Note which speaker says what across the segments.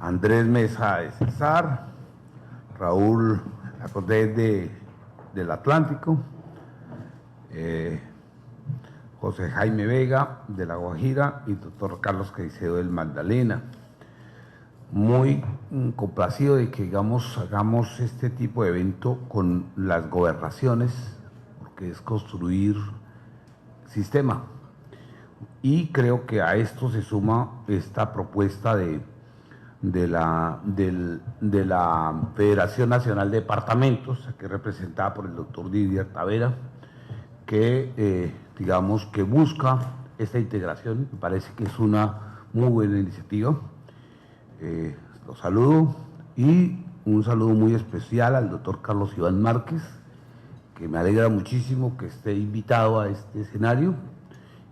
Speaker 1: Andrés Mesa de Cesar, Raúl Acoté del Atlántico, José Jaime Vega de La Guajira y doctor Carlos Caicedo del Magdalena. Muy complacido de que hagamos este tipo de evento con las gobernaciones, porque es construir sistema. Y creo que a esto se suma esta propuesta de la Federación Nacional de Departamentos, que es representada por el doctor Didier Tavera, que digamos que busca esta integración. Me parece que es una muy buena iniciativa. Los saludo y un saludo muy especial al doctor Carlos Iván Márquez, que me alegra muchísimo que esté invitado a este escenario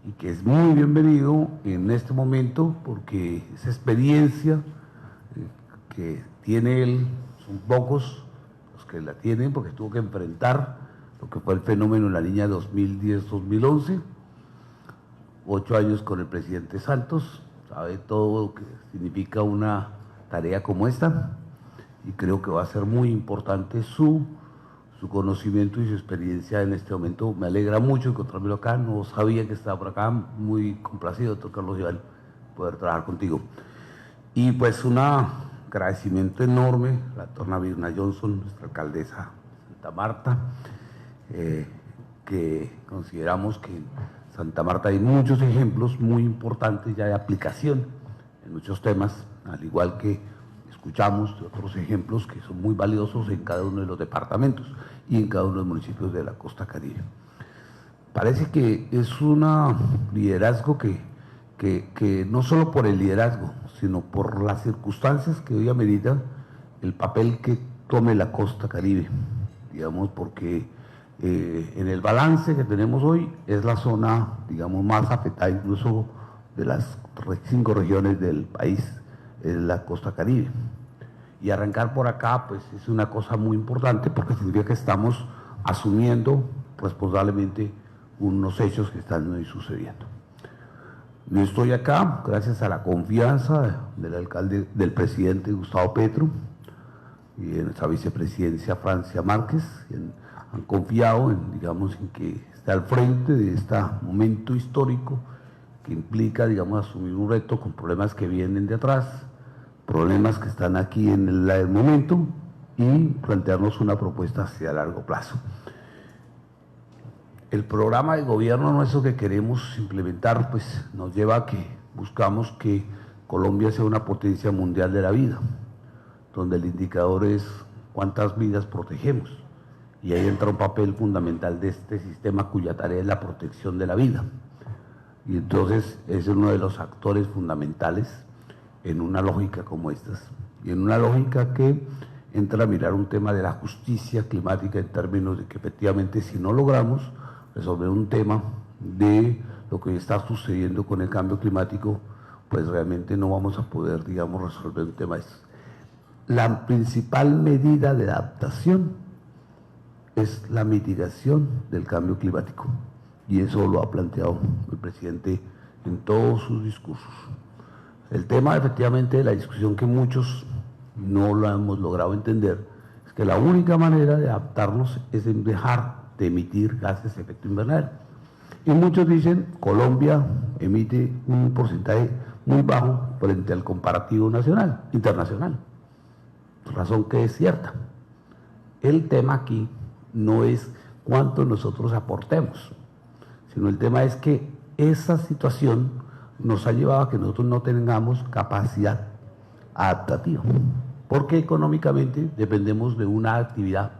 Speaker 1: y que es muy bienvenido en este momento, porque esa experiencia que tiene él, son pocos los que la tienen, porque tuvo que enfrentar lo que fue el fenómeno en la línea 2010-2011, 8 años con el presidente Santos, sabe todo lo que significa una tarea como esta, y creo que va a ser muy importante su conocimiento y su experiencia en este momento. Me alegra mucho encontrármelo acá, no sabía que estaba por acá, muy complacido, doctor Carlos Iván, poder trabajar contigo. Y pues un agradecimiento enorme a la doctora Virna Johnson, nuestra alcaldesa de Santa Marta, que consideramos que en Santa Marta hay muchos ejemplos muy importantes ya de aplicación en muchos temas, al igual que escuchamos de otros ejemplos que son muy valiosos en cada uno de los departamentos y en cada uno de los municipios de la costa caribe. Parece que es un liderazgo que no solo por el liderazgo, sino por las circunstancias que hoy ameritan el papel que tome la costa caribe, digamos, porque en el balance que tenemos hoy es la zona, digamos, más afectada incluso de las 5 regiones del país, es la costa caribe. Y arrancar por acá, pues es una cosa muy importante, porque significa que estamos asumiendo responsablemente unos hechos que están hoy sucediendo. Yo estoy acá gracias a la confianza del alcalde, del presidente Gustavo Petro y de nuestra vicepresidencia Francia Márquez, quien han confiado en, digamos, en que está al frente de este momento histórico que implica, digamos, asumir un reto con problemas que vienen de atrás, problemas que están aquí en el momento y plantearnos una propuesta hacia largo plazo. El programa de gobierno nuestro que queremos implementar, pues nos lleva a que buscamos que Colombia sea una potencia mundial de la vida, donde el indicador es cuántas vidas protegemos, y ahí entra un papel fundamental de este sistema cuya tarea es la protección de la vida, y entonces es uno de los actores fundamentales en una lógica como estas, y en una lógica que entra a mirar un tema de la justicia climática en términos de que efectivamente si no logramos resolver un tema de lo que está sucediendo con el cambio climático, pues realmente no vamos a poder, digamos, resolver un tema de eso. La principal medida de adaptación es la mitigación del cambio climático, y eso lo ha planteado el presidente en todos sus discursos. El tema, efectivamente, de la discusión que muchos no lo hemos logrado entender, es que la única manera de adaptarnos es en dejar de emitir gases de efecto invernadero. Y muchos dicen, Colombia emite un porcentaje muy bajo frente al comparativo nacional, internacional, razón que es cierta. El tema aquí no es cuánto nosotros aportemos, sino el tema es que esa situación nos ha llevado a que nosotros no tengamos capacidad adaptativa, porque económicamente dependemos de una actividad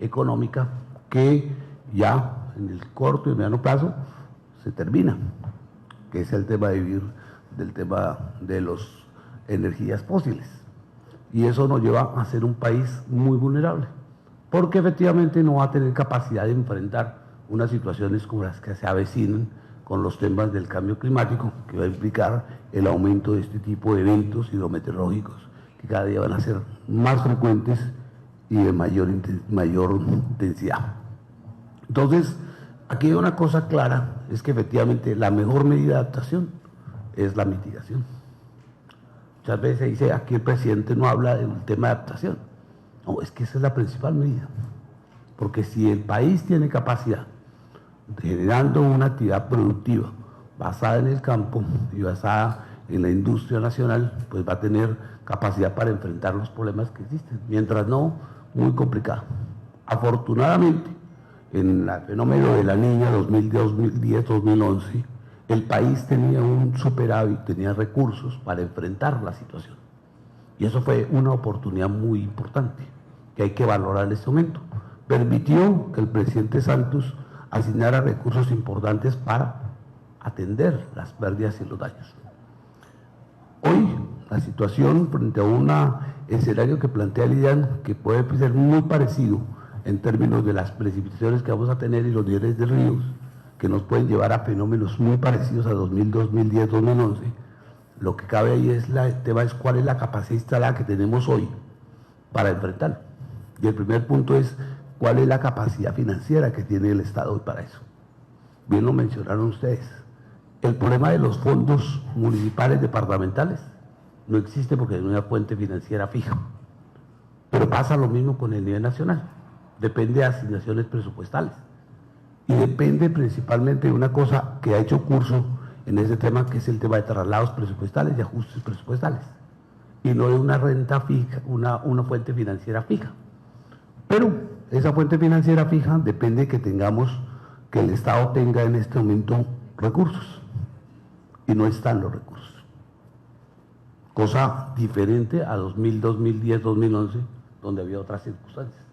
Speaker 1: económica que ya en el corto y mediano plazo se termina, que es el tema de vivir del tema de las energías fósiles, y eso nos lleva a ser un país muy vulnerable, porque efectivamente no va a tener capacidad de enfrentar unas situaciones como las que se avecinan con los temas del cambio climático, que va a implicar el aumento de este tipo de eventos hidrometeorológicos que cada día van a ser más frecuentes y de mayor intensidad. Entonces, aquí hay una cosa clara, es que efectivamente la mejor medida de adaptación es la mitigación. Muchas veces se dice, aquí el presidente no habla del tema de adaptación. No, es que esa es la principal medida. Porque si el país tiene capacidad, generando una actividad productiva basada en el campo y basada en la industria nacional, pues va a tener capacidad para enfrentar los problemas que existen. Mientras no, muy complicado. Afortunadamente, en el fenómeno de la niña 2010-2011, el país tenía un superávit, tenía recursos para enfrentar la situación. Y eso fue una oportunidad muy importante que hay que valorar en este momento. Permitió que el presidente Santos asignara recursos importantes para atender las pérdidas y los daños. Hoy, la situación frente a un escenario que plantea Lidian, que puede ser muy parecido en términos de las precipitaciones que vamos a tener y los niveles de ríos, que nos pueden llevar a fenómenos muy parecidos a 2000, 2010, 2011, lo que cabe ahí es el tema es cuál es la capacidad instalada que tenemos hoy para enfrentarlo. Y el primer punto es cuál es la capacidad financiera que tiene el Estado hoy para eso. Bien lo mencionaron ustedes. El problema de los fondos municipales departamentales no existe porque hay una fuente financiera fija. Pero pasa lo mismo con el nivel nacional. Depende de asignaciones presupuestales. Y depende principalmente de una cosa que ha hecho curso en ese tema, que es el tema de traslados presupuestales y ajustes presupuestales. Y no de una renta fija, una fuente financiera fija. Pero esa fuente financiera fija depende de que tengamos, que el Estado tenga en este momento recursos. Y no están los recursos. Cosa diferente a 2000, 2010, 2011, donde había otras circunstancias.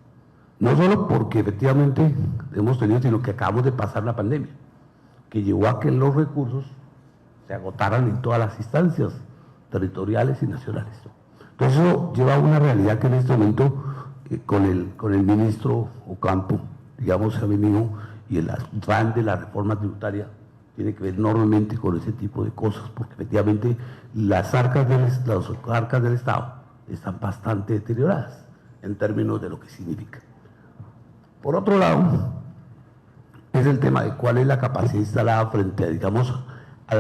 Speaker 1: No solo porque efectivamente hemos tenido, sino que acabamos de pasar la pandemia, que llevó a que los recursos se agotaran en todas las instancias territoriales y nacionales. Entonces eso lleva a una realidad que en este momento con el ministro Ocampo, digamos, ha venido, y el afán de la reforma tributaria tiene que ver enormemente con ese tipo de cosas, porque efectivamente las arcas del Estado están bastante deterioradas en términos de lo que significa. Por otro lado, es el tema de cuál es la capacidad instalada frente a, digamos, a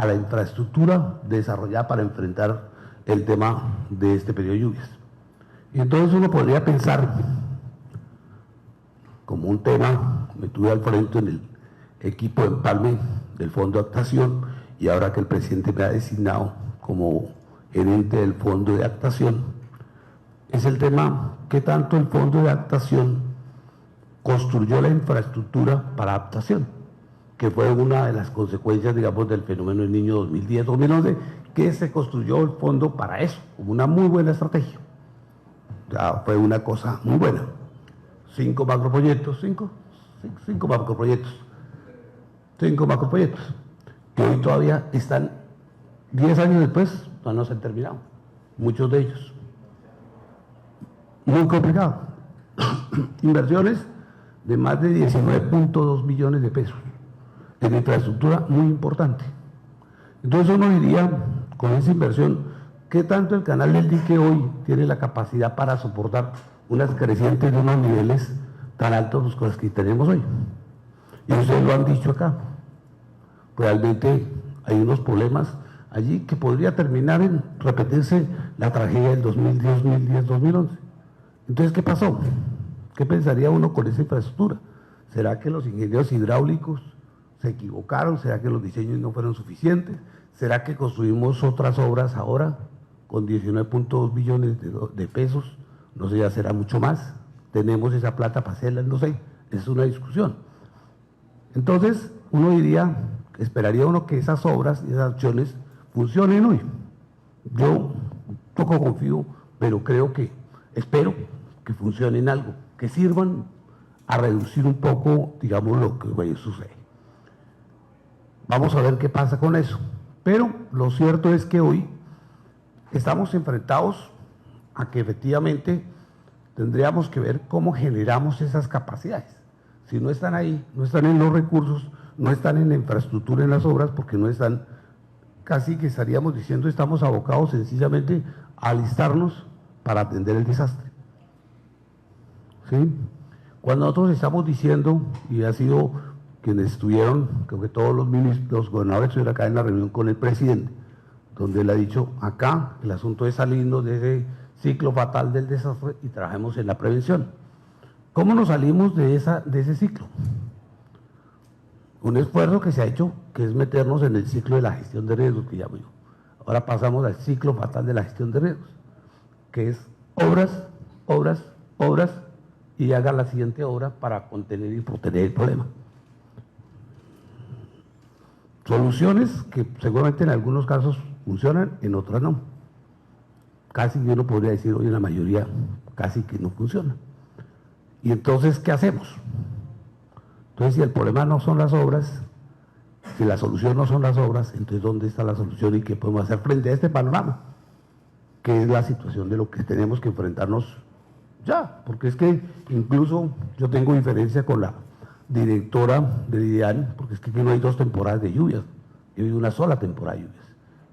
Speaker 1: la infraestructura desarrollada para enfrentar el tema de este periodo de lluvias. Y entonces uno podría pensar, como un tema, me tuve al frente en el equipo de empalme del Fondo de Adaptación, y ahora que el presidente me ha designado como gerente del Fondo de Adaptación, es el tema qué tanto el Fondo de Adaptación construyó la infraestructura para adaptación, que fue una de las consecuencias, digamos, del fenómeno del Niño 2010-2011, que se construyó el fondo para eso, como una muy buena estrategia. Ya fue una cosa muy buena. 5 macroproyectos, que hoy todavía están, 10 años después, no se han terminado, muchos de ellos. Muy complicado. Inversiones de más de 19.2 billones de pesos en infraestructura muy importante. Entonces uno diría, con esa inversión, ¿qué tanto el canal del dique hoy tiene la capacidad para soportar unas crecientes de unos niveles tan altos como los que tenemos hoy? Y ustedes lo han dicho acá. Realmente hay unos problemas allí que podría terminar en repetirse la tragedia del 2010-2011. Entonces, ¿qué pasó? ¿Qué pensaría uno con esa infraestructura? ¿Será que los ingenieros hidráulicos se equivocaron? ¿Será que los diseños no fueron suficientes? ¿Será que construimos otras obras ahora con 19.2 billones de pesos? No sé, ya será mucho más. ¿Tenemos esa plata para hacerlas? No sé, es una discusión. Entonces, uno diría, esperaría uno que esas obras y esas acciones funcionen hoy. Yo poco confío, pero espero que funcionen algo, que sirvan a reducir un poco, digamos, lo que hoy sucede. Vamos a ver qué pasa con eso. Pero lo cierto es que hoy estamos enfrentados a que efectivamente tendríamos que ver cómo generamos esas capacidades. Si no están ahí, no están en los recursos, no están en la infraestructura, en las obras, porque no están, casi que estaríamos diciendo, estamos abocados sencillamente a alistarnos para atender el desastre. ¿Sí? Cuando nosotros estamos diciendo, y ha sido quienes estuvieron, creo que todos los gobernadores estuvieron acá en la reunión con el presidente, donde él ha dicho, acá el asunto es salirnos de ese ciclo fatal del desastre y trabajemos en la prevención. ¿Cómo nos salimos de ese ciclo? Un esfuerzo que se ha hecho, que es meternos en el ciclo de la gestión de riesgos, que llamo yo. Ahora pasamos al ciclo fatal de la gestión de riesgos, que es obras, obras, obras, y haga la siguiente obra para contener y proteger el problema. Soluciones que seguramente en algunos casos funcionan, en otras no. Casi yo no podría decir hoy en la mayoría, casi que no funciona. Y entonces, ¿qué hacemos? Entonces, si el problema no son las obras, si la solución no son las obras, entonces ¿dónde está la solución y qué podemos hacer frente a este panorama? Que es la situación de lo que tenemos que enfrentarnos ya, porque es que incluso yo tengo diferencia con la directora del IDEAN, porque es que aquí no hay 2 temporadas de lluvias, hay una sola temporada de lluvias,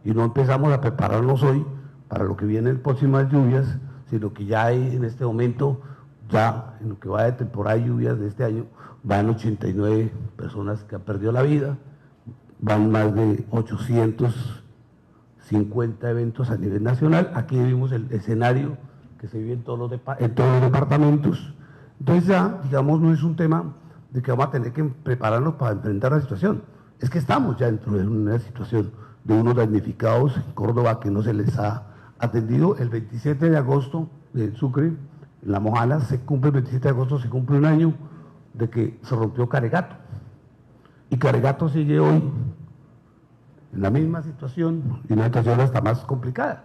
Speaker 1: y no empezamos a prepararnos hoy para lo que viene en próximas lluvias, sino que ya hay en este momento, ya en lo que va de temporada de lluvias de este año, van 89 personas que han perdido la vida, van más de 850 eventos a nivel nacional. Aquí vimos el escenario que se vive en todos los departamentos. Entonces ya, digamos, no es un tema de que vamos a tener que prepararnos para enfrentar la situación. Es que estamos ya dentro de una situación de unos damnificados en Córdoba que no se les ha atendido. El 27 de agosto de Sucre, en La Mojana, el 27 de agosto se cumple un año de que se rompió Caregato. Y Caregato sigue hoy en la misma situación, y una situación hasta más complicada,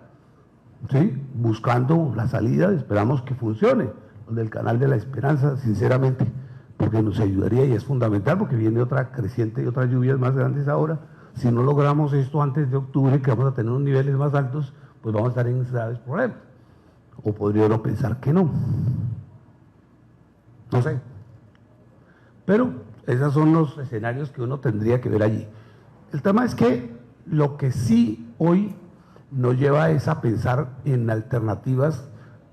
Speaker 1: ¿sí? Buscando la salida, esperamos que funcione, del Canal de la Esperanza, sinceramente, porque nos ayudaría y es fundamental, porque viene otra creciente y otras lluvias más grandes ahora. Si no logramos esto antes de octubre, que vamos a tener unos niveles más altos, pues vamos a estar en graves problemas. O podría uno pensar que no. No sé. Pero esos son los escenarios que uno tendría que ver allí. El tema es que lo que sí hoy nos lleva es a pensar en alternativas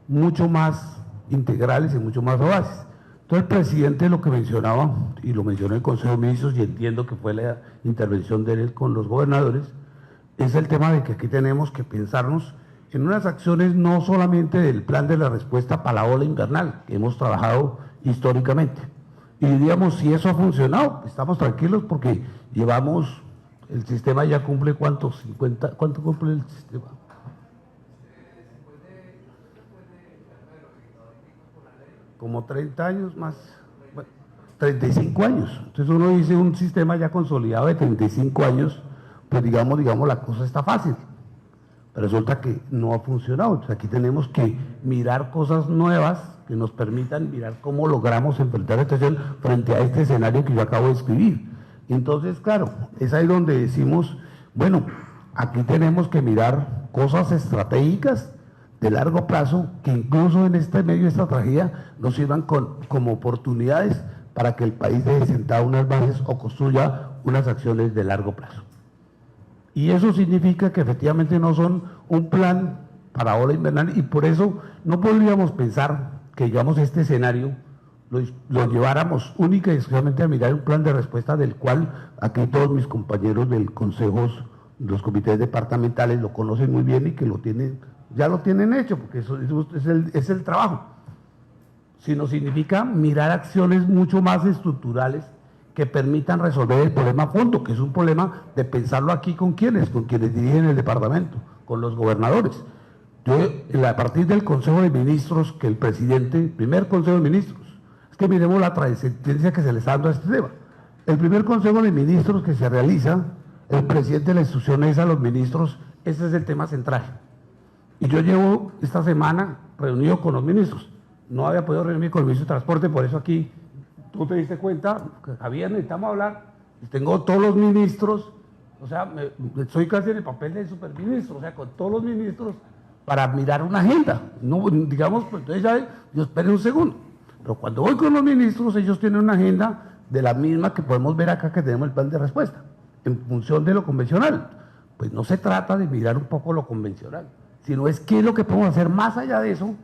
Speaker 1: mucho más integrales y mucho más audazes. Entonces el presidente lo que mencionaba, y lo mencionó en el Consejo de Ministros, y entiendo que fue la intervención de él con los gobernadores, es el tema de que aquí tenemos que pensarnos en unas acciones no solamente del plan de la respuesta para la ola invernal, que hemos trabajado históricamente. Y diríamos, si eso ha funcionado, estamos tranquilos porque llevamos, el sistema ya cumple ¿cuánto? 50, ¿cuánto cumple el sistema? Como 30 años más, bueno, 35 años. Entonces uno dice un sistema ya consolidado de 35 años, pues digamos la cosa está fácil. Pero resulta que no ha funcionado. Entonces aquí tenemos que mirar cosas nuevas que nos permitan mirar cómo logramos enfrentar la situación frente a este escenario que yo acabo de escribir. Entonces, claro, es ahí donde decimos, bueno, aquí tenemos que mirar cosas estratégicas de largo plazo que incluso en este medio de esta tragedia nos sirvan como oportunidades para que el país deje sentado unas bases o construya unas acciones de largo plazo. Y eso significa que efectivamente no son un plan para ola invernal, y por eso no podríamos pensar que, digamos, este escenario lo lleváramos única y exclusivamente a mirar un plan de respuesta del cual aquí todos mis compañeros del Consejo, los comités departamentales lo conocen muy bien y que ya lo tienen hecho, porque eso es el trabajo. Sino significa mirar acciones mucho más estructurales que permitan resolver el problema a fondo, que es un problema de pensarlo aquí con quienes dirigen el departamento, con los gobernadores. Yo, a partir del Consejo de Ministros, que el presidente, primer Consejo de Ministros, es que miremos la trascendencia que se le está dando a este tema. El primer Consejo de Ministros que se realiza, el presidente de la institución es a los ministros, ese es el tema central. Y yo llevo esta semana reunido con los ministros, no había podido reunirme con el ministro de Transporte, por eso aquí tú te diste cuenta, Javier, necesitamos hablar, y tengo todos los ministros, o sea, soy casi en el papel de superministro, o sea, con todos los ministros para mirar una agenda. No, digamos, pues entonces ya, yo esperen un segundo, pero cuando voy con los ministros, ellos tienen una agenda de la misma que podemos ver acá que tenemos el plan de respuesta, en función de lo convencional. Pues no se trata de mirar un poco lo convencional, sino es qué es lo que podemos hacer más allá de eso,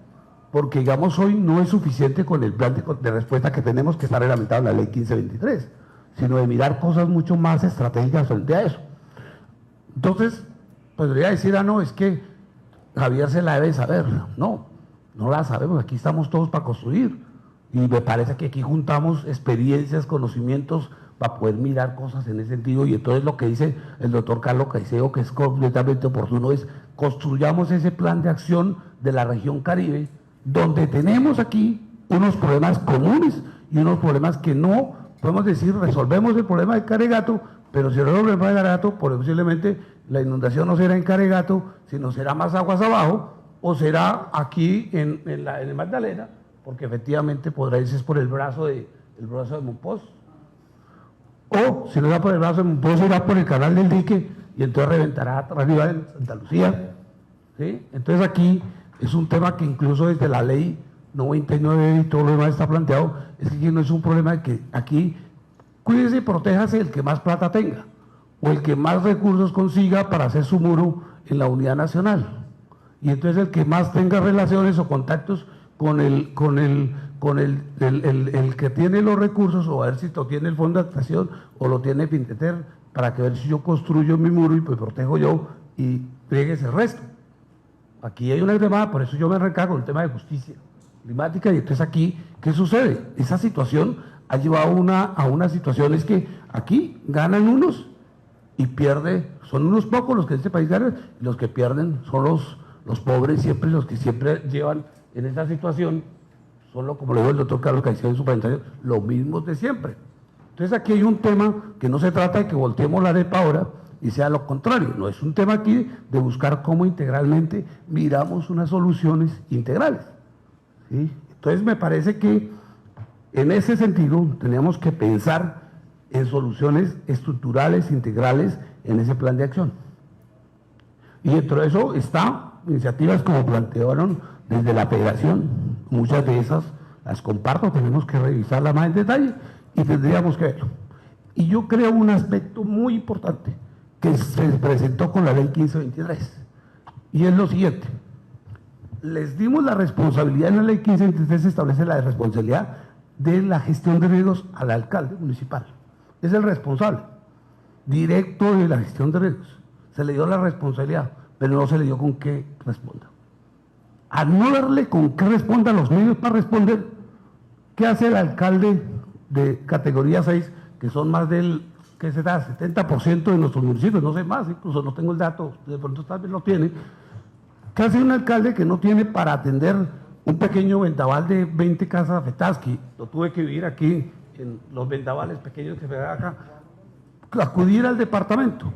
Speaker 1: porque digamos hoy no es suficiente con el plan de respuesta que tenemos, que está reglamentado en la ley 1523, sino de mirar cosas mucho más estratégicas frente a eso. Entonces, podría decir, no, es que Javier se la debe saber. No, no la sabemos, aquí estamos todos para construir. Y me parece que aquí juntamos experiencias, conocimientos, para poder mirar cosas en ese sentido. Y entonces lo que dice el doctor Carlos Caicedo, que es completamente oportuno, es construyamos ese plan de acción de la región Caribe, donde tenemos aquí unos problemas comunes y unos problemas que no podemos decir resolvemos el problema de Caregato, pero si resolvemos el problema de Caregato, posiblemente la inundación no será en Caregato, sino será más aguas abajo, o será aquí en el Magdalena, porque efectivamente podrá irse por el brazo de Monpós. O si no va por el brazo de Monpós, irá por el canal del dique y entonces reventará arriba en Santa Lucía. ¿Sí? Entonces aquí es un tema que incluso desde la ley 99 y todo lo demás está planteado, es que no es un problema de que aquí cuídese y protéjase el que más plata tenga o el que más recursos consiga para hacer su muro en la unidad nacional. Y entonces el que más tenga relaciones o contactos con el que tiene los recursos, o a ver si lo tiene el fondo de actuación o lo tiene Pinteter, para que ver si yo construyo mi muro y pues protejo yo y friegues el resto. Aquí hay una tema, por eso yo me recargo el tema de justicia climática. Y entonces aquí, ¿qué sucede? Esa situación ha llevado a una situación, es que aquí ganan unos y pierde, son unos pocos los que en este país ganan, y los que pierden son los pobres siempre, los que siempre llevan en esta situación, son como le dijo el doctor Carlos Caicedo en su presentación, los mismos de siempre. Entonces aquí hay un tema que no se trata de que volteemos la arepa ahora y sea lo contrario, no, es un tema aquí de buscar cómo integralmente miramos unas soluciones integrales. ¿Sí? Entonces me parece que en ese sentido tenemos que pensar en soluciones estructurales, integrales en ese plan de acción. Y dentro de eso está iniciativas como plantearon desde la federación, muchas de esas las comparto, tenemos que revisarlas más en detalle y tendríamos que verlo. Y yo creo un aspecto muy importante que se presentó con la ley 1523, y es lo siguiente: les dimos la responsabilidad, en la ley 1523 se establece la responsabilidad de la gestión de riesgos al alcalde municipal, es el responsable directo de la gestión de riesgos, se le dio la responsabilidad, pero no se le dio con qué responda. Al no darle con qué responda, los medios para responder, ¿qué hace el alcalde de categoría 6, que son más del, ¿qué se da? 70% de nuestros municipios, no sé más, incluso no tengo el dato, de pronto tal vez lo tiene? ¿Qué hace un alcalde que no tiene para atender un pequeño vendaval de 20 casas afectadas? Que lo tuve que vivir aquí, en los vendavales pequeños que se dan acá, acudir al departamento,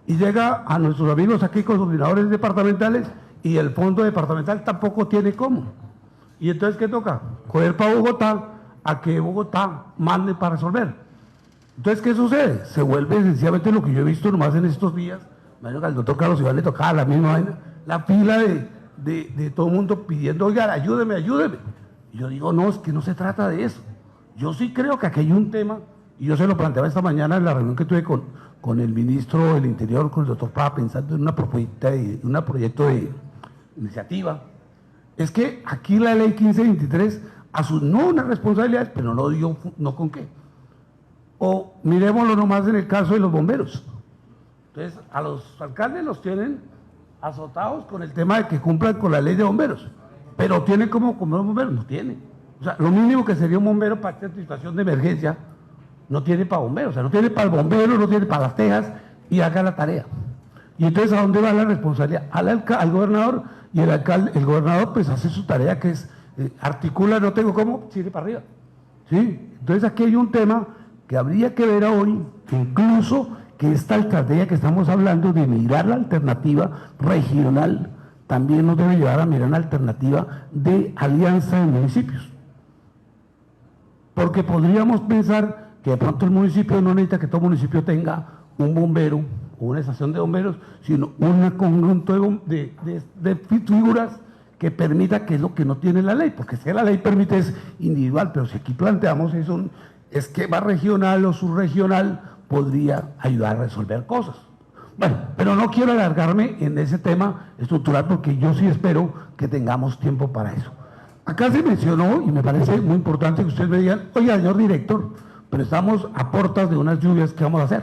Speaker 1: y llega a nuestros amigos aquí con los coordinadores departamentales, y el fondo departamental tampoco tiene cómo. Y entonces, ¿qué toca? Coger para Bogotá, a que Bogotá mande para resolver. Entonces, ¿qué sucede? Se vuelve sencillamente lo que yo he visto nomás en estos días. Imagino que al doctor Carlos Iván le tocaba la misma vaina, la fila de todo el mundo pidiendo, oigan, ayúdeme, ayúdeme. Y yo digo, no, es que no se trata de eso. Yo sí creo que aquí hay un tema, y yo se lo planteaba esta mañana en la reunión que tuve con el ministro del Interior, con el doctor Pava, pensando en un proyecto de iniciativa. Es que aquí la ley 1523 asumió unas responsabilidades, pero no dio, no con qué. O miremoslo nomás en el caso de los bomberos. Entonces, a los alcaldes los tienen azotados con el tema de que cumplan con la ley de bomberos, pero tienen como los bomberos, no tienen. O sea, lo mínimo que sería un bombero para esta situación de emergencia, no tiene para bomberos, o sea, no tiene para el bombero, no tiene para las tejas, y haga la tarea. Y entonces, ¿a dónde va la responsabilidad? Al gobernador, y el gobernador pues hace su tarea, que es articula, no tengo cómo, sigue para arriba. ¿Sí? Entonces aquí hay un tema que habría que ver hoy, incluso que esta alcaldía que estamos hablando de mirar la alternativa regional, también nos debe llevar a mirar una alternativa de alianza de municipios. Porque podríamos pensar que de pronto el municipio no necesita que todo municipio tenga un bombero o una estación de bomberos, sino un conjunto de figuras que permita, que es lo que no tiene la ley, porque si la ley permite es individual, pero si aquí planteamos es un esquema regional o subregional, podría ayudar a resolver cosas. Bueno, pero no quiero alargarme en ese tema estructural, porque yo sí espero que tengamos tiempo para eso. Acá se mencionó, y me parece muy importante que ustedes me digan, oiga, señor director, pero estamos a puertas de unas lluvias, ¿qué vamos a hacer?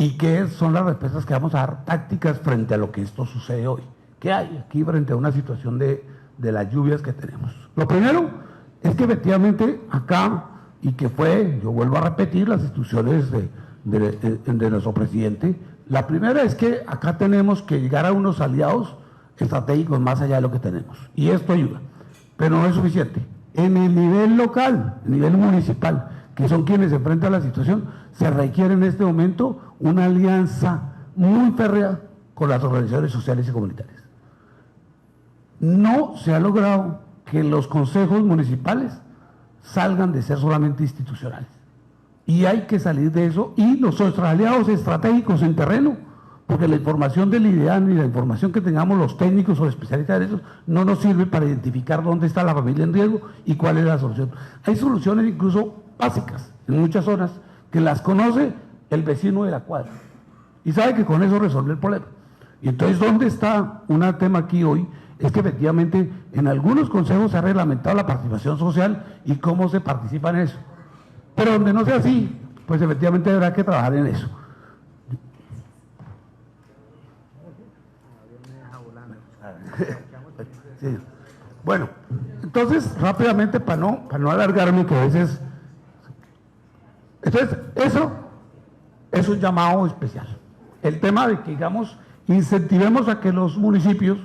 Speaker 1: ¿Y qué son las respuestas que vamos a dar tácticas frente a lo que esto sucede hoy? ¿Qué hay aquí frente a una situación de las lluvias que tenemos? Lo primero es que efectivamente acá, y que fue, yo vuelvo a repetir, las instrucciones de nuestro presidente, la primera es que acá tenemos que llegar a unos aliados estratégicos más allá de lo que tenemos. Y esto ayuda, pero no es suficiente. En el nivel local, el nivel municipal, que son quienes enfrentan la situación, se requiere en este momento una alianza muy férrea con las organizaciones sociales y comunitarias. No se ha logrado que los consejos municipales salgan de ser solamente institucionales. Y hay que salir de eso, y nuestros aliados estratégicos en terreno, porque la información del IDEAN y la información que tengamos los técnicos o los especialistas de eso no nos sirve para identificar dónde está la familia en riesgo y cuál es la solución. Hay soluciones incluso básicas en muchas zonas que las conoce el vecino de la cuadra y sabe que con eso resuelve el problema. Y entonces, ¿dónde está un tema aquí hoy? Es que efectivamente en algunos consejos se ha reglamentado la participación social y cómo se participa en eso. Pero donde no sea así, pues efectivamente habrá que trabajar en eso. Sí. Bueno, entonces rápidamente para no alargarme, que a veces... Entonces, eso es un llamado especial. El tema de que, digamos, incentivemos a que los municipios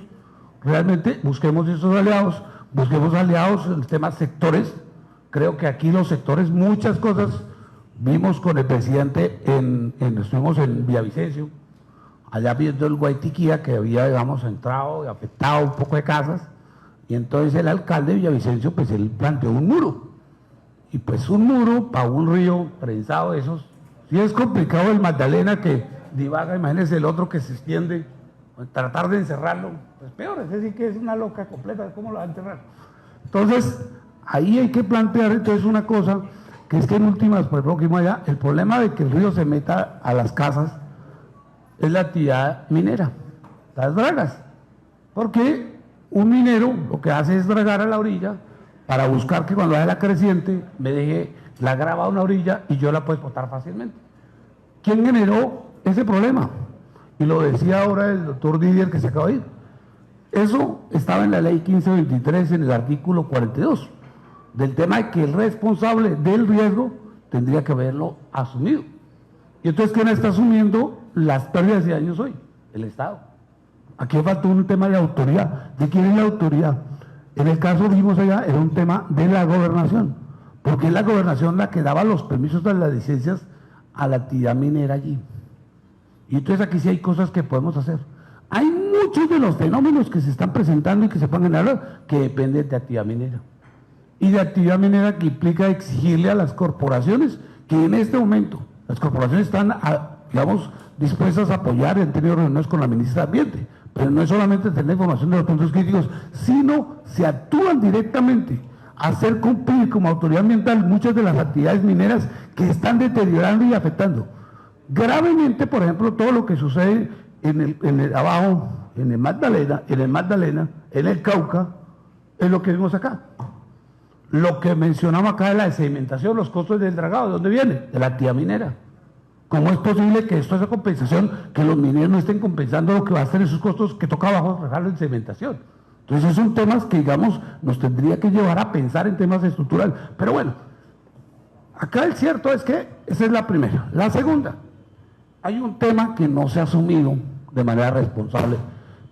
Speaker 1: realmente busquemos esos aliados, busquemos aliados en el tema sectores. Creo que aquí los sectores, muchas cosas, vimos con el presidente, estuvimos en Villavicencio, allá viendo el Guaitiquía, que había, digamos, entrado y afectado un poco de casas, y entonces el alcalde de Villavicencio, pues él planteó un muro, y pues un muro para un río prensado de esos, sí es complicado el Magdalena que divaga, imagínense el otro que se extiende, tratar de encerrarlo, pues peor, es decir que es una loca completa, ¿cómo lo va a enterrar? Entonces, ahí hay que plantear entonces una cosa, que es que en últimas, por ejemplo, que vimos allá, el problema de que el río se meta a las casas es la actividad minera, las dragas, porque un minero lo que hace es dragar a la orilla para buscar que cuando haya la creciente me deje la grava a una orilla y yo la puedo explotar fácilmente. ¿Quién generó ese problema? Y lo decía ahora el doctor Didier, que se acaba de ir. Eso estaba en la ley 1523, en el artículo 42, del tema de que el responsable del riesgo tendría que haberlo asumido. Y entonces, ¿quién está asumiendo las pérdidas y daños hoy? El Estado. Aquí faltó un tema de autoridad. ¿De quién es la autoridad? En el caso vimos allá, era un tema de la gobernación, porque es la gobernación la que daba los permisos de las licencias a la actividad minera allí. Y entonces aquí sí hay cosas que podemos hacer. Hay muchos de los fenómenos que se están presentando y que se ponen a hablar que dependen de actividad minera. Y de actividad minera que implica exigirle a las corporaciones que en este momento, las corporaciones están, digamos, dispuestas a apoyar, han tenido reuniones con la ministra de Ambiente, pero no es solamente tener información de los puntos críticos, sino se actúan directamente a hacer cumplir como autoridad ambiental muchas de las actividades mineras que están deteriorando y afectando gravemente, por ejemplo, todo lo que sucede en el abajo, en el Magdalena, en el Cauca, es lo que vimos acá. Lo que mencionamos acá de la sedimentación, los costos del dragado, ¿de dónde viene? De la actividad minera. ¿Cómo es posible que esto sea compensación, que los mineros no estén compensando lo que va a ser esos costos que toca abajo dejarlo en sedimentación? Entonces esos son temas que, digamos, nos tendría que llevar a pensar en temas estructurales. Pero bueno, acá el cierto es que esa es la primera. La segunda, hay un tema que no se ha asumido de manera responsable.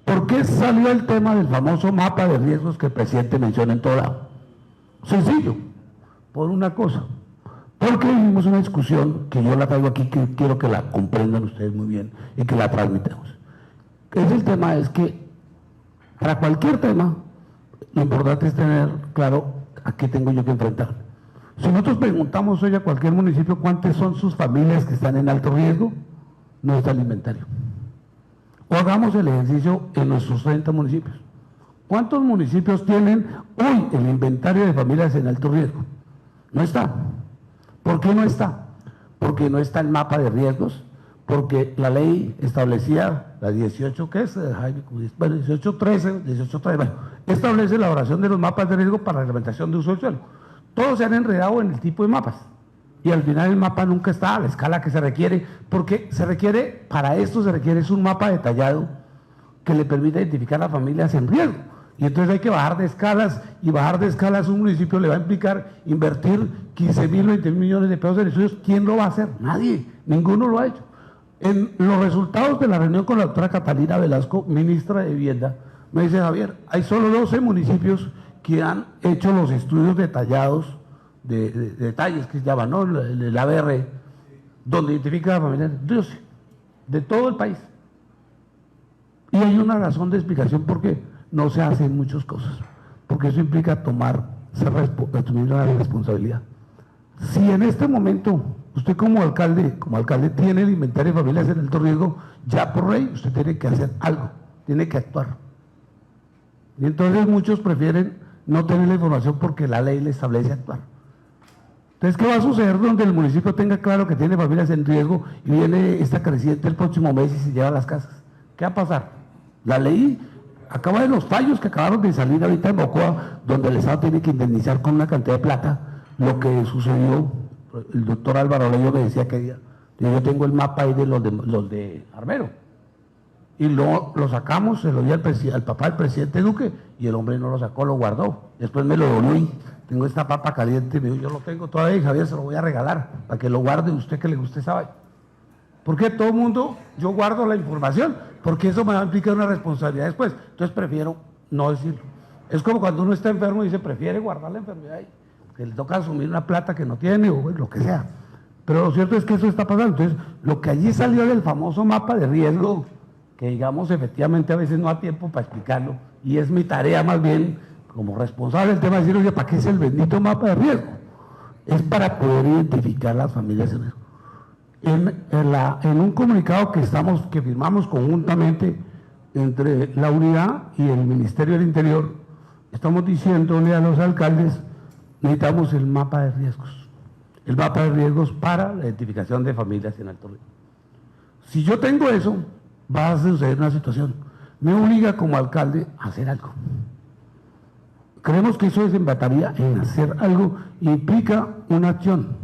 Speaker 1: ¿Por qué salió el tema del famoso mapa de riesgos que el presidente menciona en todo lado? Sencillo, por una cosa. Porque vivimos una discusión que yo la traigo aquí, que quiero que la comprendan ustedes muy bien y que la transmitamos. El tema es que para cualquier tema, lo importante es tener claro a qué tengo yo que enfrentar. Si nosotros preguntamos hoy a cualquier municipio cuántas son sus familias que están en alto riesgo, no está el inventario. O hagamos el ejercicio en nuestros 30 municipios. ¿Cuántos municipios tienen hoy el inventario de familias en alto riesgo? No está. ¿Por qué no está? Porque no está el mapa de riesgos, porque la ley establecía, la 18, ¿qué es? Bueno, 1813, bueno, establece la elaboración de los mapas de riesgo para la reglamentación de uso del suelo. Todos se han enredado en el tipo de mapas.
Speaker 2: y al final el mapa nunca está a la escala que se requiere, porque para esto se requiere es un mapa detallado que le permita identificar a familias en riesgo. Y entonces hay que bajar de escalas, y bajar de escalas un municipio le va a implicar invertir 15.000, 20 millones de pesos en estudios. ¿Quién lo va a hacer? Nadie, ninguno lo ha hecho. En los resultados de la reunión con la doctora Catalina Velasco, ministra de Vivienda, me dice: Javier, hay solo 12 municipios que han hecho los estudios detallados, de detalles que se llaman, ¿no? El ABR, donde identifica a familias, 12, de todo el país. Y hay una razón de explicación por qué no se hacen muchas cosas, porque eso implica asumir una responsabilidad. Si en este momento usted como alcalde tiene el inventario de familias en alto riesgo, ya por ley usted tiene que hacer algo, tiene que actuar. Y entonces muchos prefieren no tener la información porque la ley le establece actuar. Entonces, ¿qué va a suceder donde el municipio tenga claro que tiene familias en riesgo y viene esta creciente el próximo mes y se lleva a las casas? ¿Qué va a pasar? La ley acaba de los fallos que acabaron de salir ahorita en Mocoa, donde el Estado tiene que indemnizar con una cantidad de plata lo que sucedió. El doctor Álvaro Leyo me decía que yo tengo el mapa ahí de los de Armero, y lo sacamos, se lo di al papá del presidente Duque, y el hombre no lo sacó, lo guardó. Después me lo donó, tengo esta papa caliente, me dijo: yo lo tengo todavía, Javier, se lo voy a regalar para que lo guarde usted, que le guste esa vaina. Porque todo el mundo, yo guardo la información, porque eso me va a implicar una responsabilidad después. Entonces prefiero no decirlo. Es como cuando uno está enfermo y dice: prefiere guardar la enfermedad ahí, que le toca asumir una plata que no tiene, o lo que sea. Pero lo cierto es que eso está pasando. Entonces, lo que allí salió del famoso mapa de riesgo, que digamos efectivamente a veces no da tiempo para explicarlo, y es mi tarea más bien como responsable del tema, decir: oye, ¿para qué es el bendito mapa de riesgo? Es para poder identificar las familias en riesgo. En un comunicado que firmamos conjuntamente entre la unidad y el Ministerio del Interior, estamos diciéndole a los alcaldes: necesitamos el mapa de riesgos. El mapa de riesgos para la identificación de familias en alto riesgo. Si yo tengo eso, va a suceder una situación. Me obliga como alcalde a hacer algo. Creemos que eso desembataría en hacer algo, implica una acción.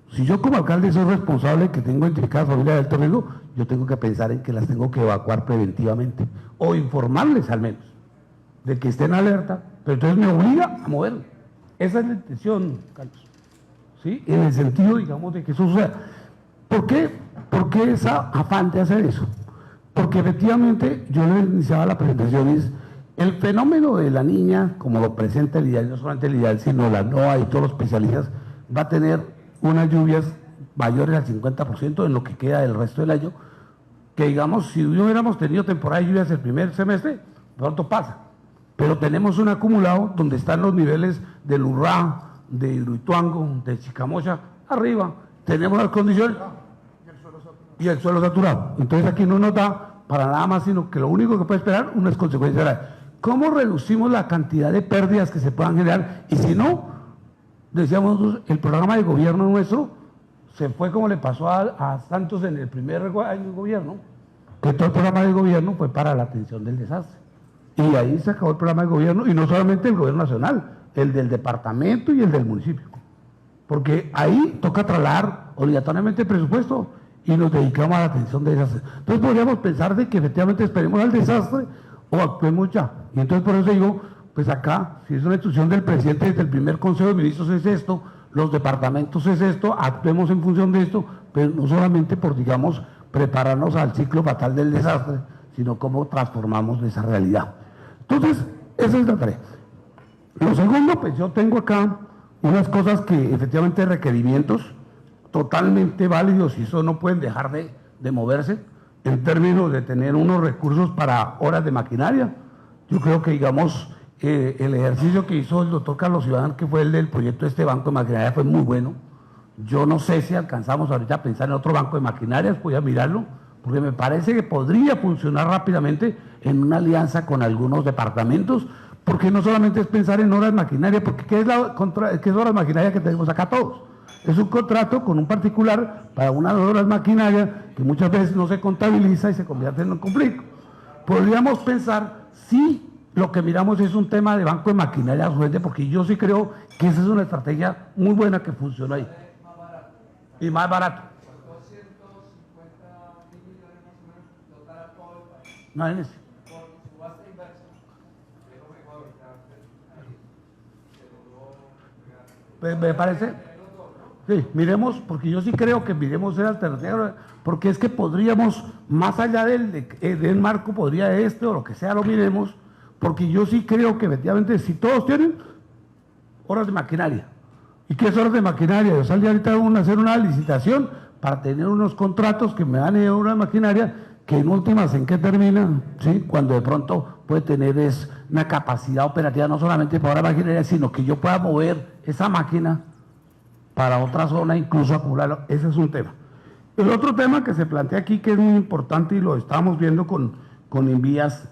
Speaker 2: Si yo como alcalde soy responsable que tengo identificadas familias de alto riesgo, yo tengo que pensar en que las tengo que evacuar preventivamente, o informarles al menos, de que estén alerta, pero entonces me obliga a moverme. Esa es la intención, Carlos. ¿Sí? En el sentido, digamos, de que eso suceda. ¿Por qué esa afán de hacer eso? Porque efectivamente, yo le iniciaba la presentación, es el fenómeno de la niña, como lo presenta el IDAL, no solamente el IDAL, sino la NOAA y todos los especialistas, va a tener unas lluvias mayores al 50% en lo que queda del resto del año, que digamos, si no hubiéramos tenido temporada de lluvias el primer semestre, pronto pasa. Pero tenemos un acumulado donde están los niveles del Urrá, de Hidroituango, de Chicamocha, arriba, tenemos las condiciones y el suelo saturado. Entonces aquí no nos da para nada más, sino que lo único que puede esperar unas consecuencias graves. ¿Cómo reducimos la cantidad de pérdidas que se puedan generar? Y si no, decíamos nosotros, el programa de gobierno nuestro se fue como le pasó a Santos en el primer año de gobierno, que todo el programa de gobierno fue para la atención del desastre. Y ahí se acabó el programa de gobierno, y no solamente el gobierno nacional, el del departamento y el del municipio. Porque ahí toca trasladar obligatoriamente el presupuesto y nos dedicamos a la atención de desastres. Entonces podríamos pensar de que efectivamente esperemos al desastre o actuemos ya. Y entonces por eso digo, pues acá, si es una instrucción del presidente desde el primer Consejo de Ministros es esto, los departamentos es esto, actuemos en función de esto, pero no solamente por, digamos, prepararnos al ciclo fatal del desastre, sino cómo transformamos esa realidad. Entonces, esa es la tarea. Lo segundo, pues yo tengo acá unas cosas que efectivamente requerimientos totalmente válidos, y eso no pueden dejar de moverse en términos de tener unos recursos para horas de maquinaria. Yo creo que, digamos, el ejercicio que hizo el doctor Carlos Iván, que fue el del proyecto de este banco de maquinaria, fue muy bueno. Yo no sé si alcanzamos ahorita a pensar en otro banco de maquinarias, voy a mirarlo, porque me parece que podría funcionar rápidamente en una alianza con algunos departamentos, porque no solamente es pensar en horas de maquinaria, porque ¿qué es horas de maquinaria que tenemos acá todos? Es un contrato con un particular para unas horas de maquinaria que muchas veces no se contabiliza y se convierte en un conflicto. Podríamos pensar si lo que miramos es un tema de banco de maquinaria urgente, porque yo sí creo que esa es una estrategia muy buena que funciona ahí. y más barato. No es ese. Me parece. Sí, miremos, porque yo sí creo que miremos esa alternativa, porque es que podríamos, más allá del marco, podría o lo que sea, lo miremos, porque yo sí creo que efectivamente, si todos tienen horas de maquinaria, ¿y qué es horas de maquinaria? Yo salí ahorita a hacer una licitación para tener unos contratos que me dan una maquinaria, que en últimas, ¿en qué terminan? ¿Sí? Cuando de pronto puede tener una capacidad operativa no solamente para la maquinaria, sino que yo pueda mover esa máquina para otra zona, incluso acumularlo. Ese es un tema. El otro tema que se plantea aquí, que es muy importante y lo estamos viendo con Invías,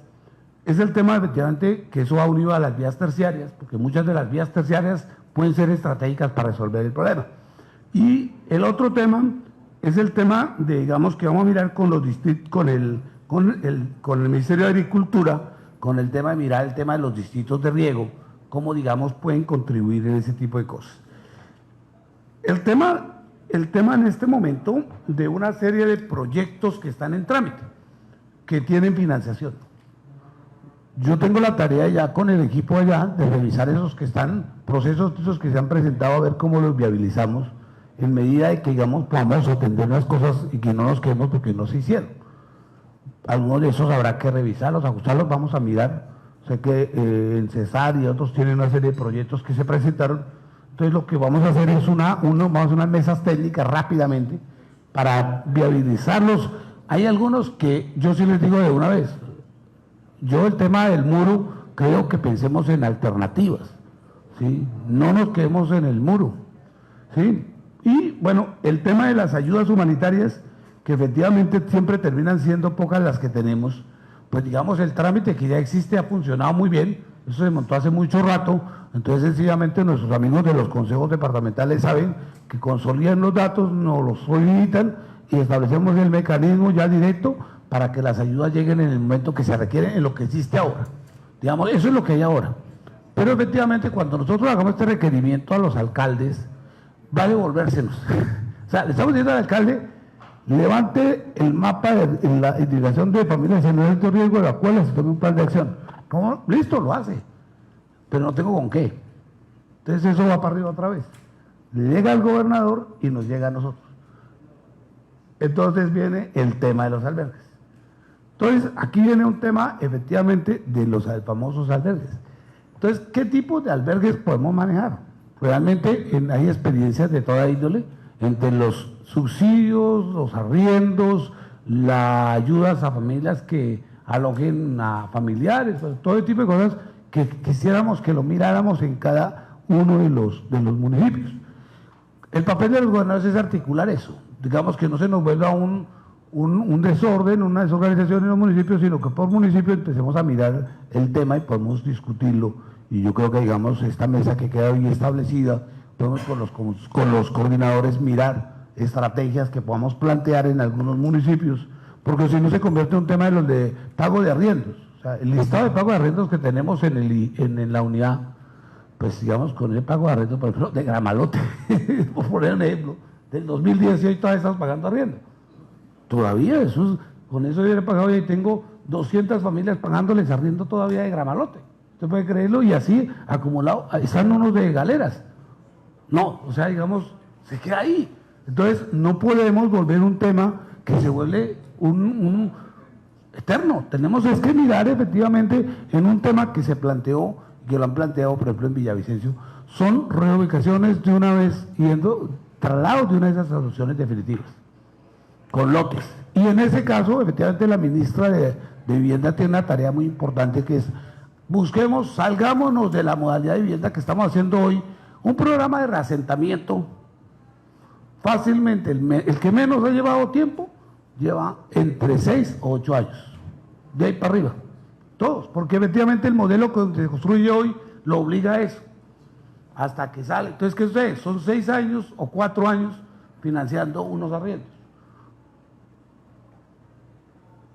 Speaker 2: es el tema efectivamente que eso va unido a las vías terciarias, porque muchas de las vías terciarias pueden ser estratégicas para resolver el problema. Y el otro tema es el tema de, digamos, que vamos a mirar con el Ministerio de Agricultura, con el tema de mirar el tema de los distritos de riego, cómo, digamos, pueden contribuir en ese tipo de cosas. El tema en este momento de una serie de proyectos que están en trámite, que tienen financiación. Yo tengo la tarea ya con el equipo allá de revisar esos que están, procesos esos que se han presentado, a ver cómo los viabilizamos, en medida de que, digamos, podamos atender las cosas y que no nos quedemos porque no se hicieron. Algunos de esos habrá que revisarlos, ajustarlos, vamos a mirar. Sé que el Cesar y otros tienen una serie de proyectos que se presentaron. Entonces lo que vamos a hacer es vamos a hacer unas mesas técnicas rápidamente para viabilizarlos. Hay algunos que yo sí les digo de una vez. Yo el tema del muro creo que pensemos en alternativas, ¿sí? No nos quedemos en el muro, ¿sí? Y bueno, el tema de las ayudas humanitarias, que efectivamente siempre terminan siendo pocas las que tenemos, pues digamos el trámite que ya existe ha funcionado muy bien, eso se montó hace mucho rato, entonces sencillamente nuestros amigos de los consejos departamentales saben que consolidan los datos, nos los solicitan y establecemos el mecanismo ya directo para que las ayudas lleguen en el momento que se requieren, en lo que existe ahora. Digamos, eso es lo que hay ahora. Pero efectivamente cuando nosotros hagamos este requerimiento a los alcaldes, va a devolvérsenos. O sea, le estamos diciendo al alcalde, levante el mapa de la indicación de familias en alto riesgo, de la cual se tome un plan de acción. ¿Cómo? Listo, lo hace, pero no tengo con qué. Entonces eso va para arriba otra vez. Le llega al gobernador y nos llega a nosotros. Entonces viene el tema de los albergues. Entonces aquí viene un tema efectivamente de los famosos albergues. Entonces, ¿qué tipo de albergues podemos manejar? Realmente hay experiencias de toda índole, entre los subsidios, los arriendos, las ayudas a familias que alojen a familiares, pues, todo tipo de cosas que quisiéramos que lo miráramos en cada uno de los municipios. El papel de los gobernadores es articular eso, digamos que no se nos vuelva un desorden, una desorganización en los municipios, sino que por municipio empecemos a mirar el tema y podemos discutirlo. Y yo creo que, digamos, esta mesa que queda hoy establecida, podemos con los coordinadores mirar estrategias que podamos plantear en algunos municipios, porque si no se convierte en un tema de los de pago de arriendos. O sea, el listado de pago de arriendos que tenemos en la unidad, pues digamos, con el pago de arriendos, por ejemplo, de Gramalote, por poner un ejemplo, del 2018 todavía estamos pagando arriendo. Todavía, con eso yo he pagado y tengo 200 familias pagándoles arriendo todavía de Gramalote. Usted puede creerlo, y así acumulado, están unos de Galeras. No, o sea, digamos, se queda ahí. Entonces, no podemos volver un tema que se vuelve un eterno. Tenemos que mirar efectivamente en un tema que se planteó, que lo han planteado, por ejemplo, en Villavicencio, son reubicaciones de una vez, traslados de una de esas soluciones definitivas, con lotes. Y en ese caso, efectivamente, la ministra de Vivienda tiene una tarea muy importante, que es busquemos, salgámonos de la modalidad de vivienda que estamos haciendo hoy, un programa de reasentamiento. Fácilmente, el que menos ha llevado tiempo, lleva entre 6 o 8 años, de ahí para arriba, todos, porque efectivamente el modelo que se construye hoy lo obliga a eso, hasta que sale. Entonces, ¿qué sucede? Son 6 años o 4 años financiando unos arriendos.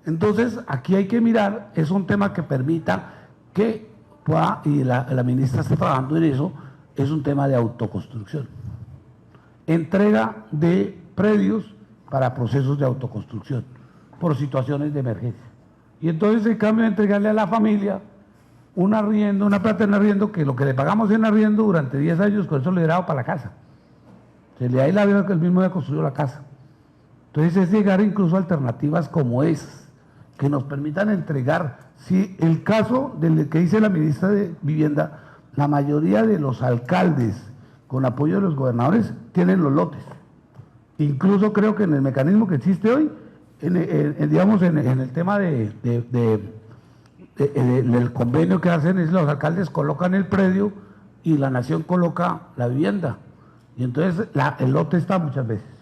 Speaker 2: Entonces, aquí hay que mirar, es un tema que permita que pueda, y la ministra está trabajando en eso, es un tema de autoconstrucción. Entrega de predios para procesos de autoconstrucción, por situaciones de emergencia. Y entonces, en cambio de entregarle a la familia un arriendo, una plata en arriendo, que lo que le pagamos en arriendo durante 10 años, con eso le era para la casa. Se le da la vida que él mismo había construido la casa. Entonces es llegar incluso a alternativas como esas, que nos permitan entregar, si el caso del que dice la ministra de Vivienda, la mayoría de los alcaldes, con apoyo de los gobernadores, tienen los lotes. Incluso creo que en el mecanismo que existe hoy, digamos, en el tema del convenio que hacen, es los alcaldes colocan el predio y la nación coloca la vivienda. Y entonces el lote está muchas veces.